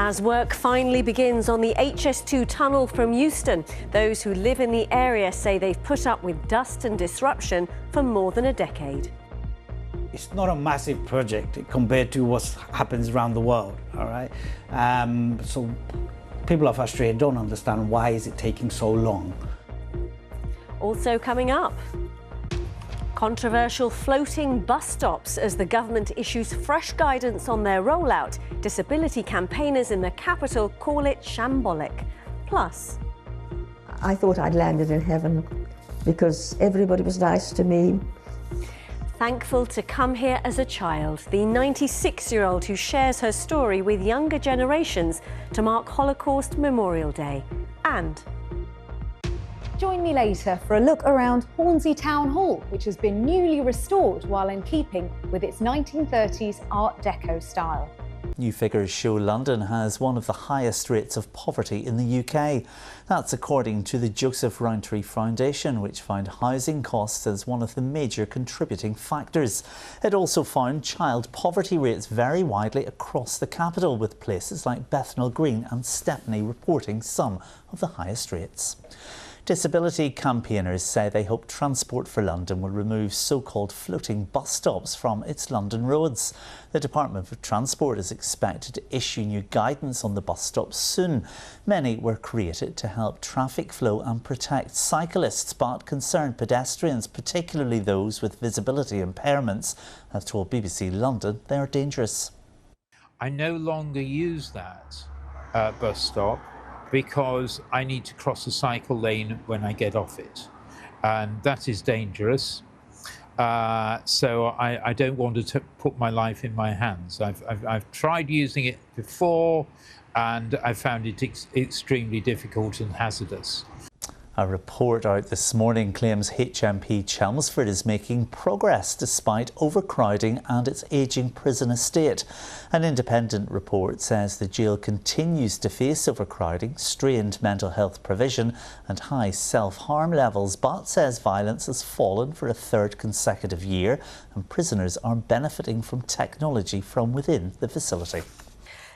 As work finally begins on the HS2 tunnel from Euston, those who live in the area say they've put up with dust and disruption for more than a decade. It's not a massive project compared to what happens around the world, all right? So people are frustrated, don't understand why is it taking so long. Also coming up, controversial floating bus stops as the government issues fresh guidance on their rollout. Disability campaigners in the capital call it shambolic. Plus, I thought I'd landed in heaven because everybody was nice to me. thankful to come here as a child, the 96-year-old who shares her story with younger generations to mark Holocaust Memorial Day. And join me later for a look around Hornsey Town Hall, which has been newly restored while in keeping with its 1930s Art Deco style. New figures show London has one of the highest rates of poverty in the UK. That's according to the Joseph Rowntree Foundation, which found housing costs as one of the major contributing factors. It also found child poverty rates vary widely across the capital, with places like Bethnal Green and Stepney reporting some of the highest rates. Disability campaigners say they hope Transport for London will remove so-called floating bus stops from its London roads. The Department for Transport is expected to issue new guidance on the bus stops soon. Many were created to help traffic flow and protect cyclists, but concerned pedestrians, particularly those with visibility impairments, have told BBC London they are dangerous. I no longer use that bus stop because I need to cross a cycle lane when I get off it, and that is dangerous. So I don't want to put my life in my hands. I've tried using it before, and I found it extremely difficult and hazardous. A report out this morning claims HMP Chelmsford is making progress despite overcrowding and its ageing prison estate. An independent report says the jail continues to face overcrowding, strained mental health provision and high self-harm levels, but says violence has fallen for a third consecutive year and prisoners are benefiting from technology from within the facility.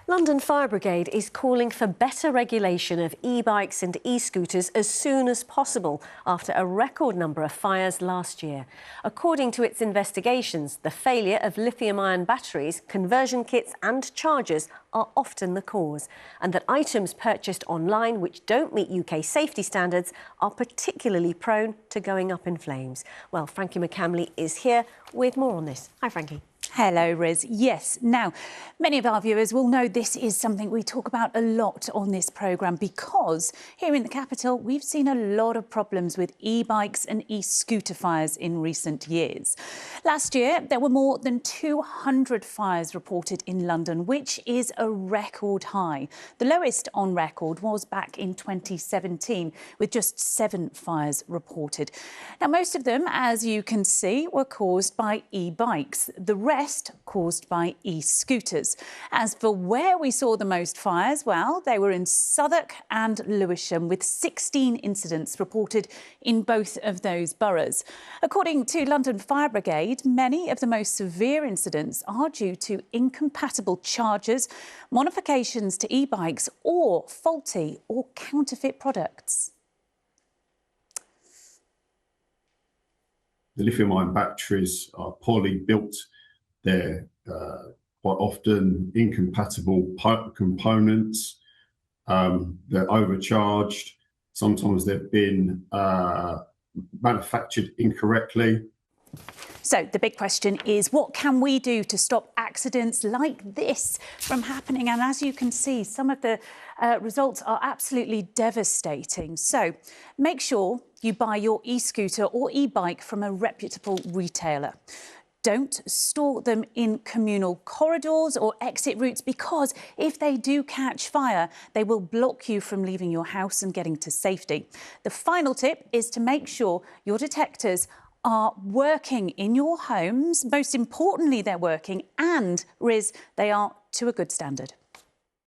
London Fire Brigade is calling for better regulation of e-bikes and e-scooters as soon as possible after a record number of fires last year. According to its investigations, the failure of lithium-ion batteries, conversion kits and chargers are often the cause, and that items purchased online which don't meet UK safety standards are particularly prone to going up in flames. Well, Frankie McCamley is here with more on this. Hi, Frankie. Hello, Riz. Yes. Now, many of our viewers will know this is something we talk about a lot on this programme because here in the capital, we've seen a lot of problems with e-bikes and e-scooter fires in recent years. Last year, there were more than 200 fires reported in London, which is a record high. The lowest on record was back in 2017, with just 7 fires reported. Now, most of them, as you can see, were caused by e-bikes. The rest caused by e-scooters. As for where we saw the most fires, well, they were in Southwark and Lewisham, with 16 incidents reported in both of those boroughs. According to London Fire Brigade, many of the most severe incidents are due to incompatible chargers, modifications to e-bikes or faulty or counterfeit products. The lithium-ion batteries are poorly built. They're quite often incompatible components. They're overcharged. Sometimes they've been manufactured incorrectly. So the big question is, what can we do to stop accidents like this from happening? And as you can see, some of the results are absolutely devastating. So make sure you buy your e-scooter or e-bike from a reputable retailer. Don't store them in communal corridors or exit routes because if they do catch fire, they will block you from leaving your house and getting to safety. The final tip is to make sure your detectors are working in your homes. Most importantly, they're working and, Riz, they are to a good standard.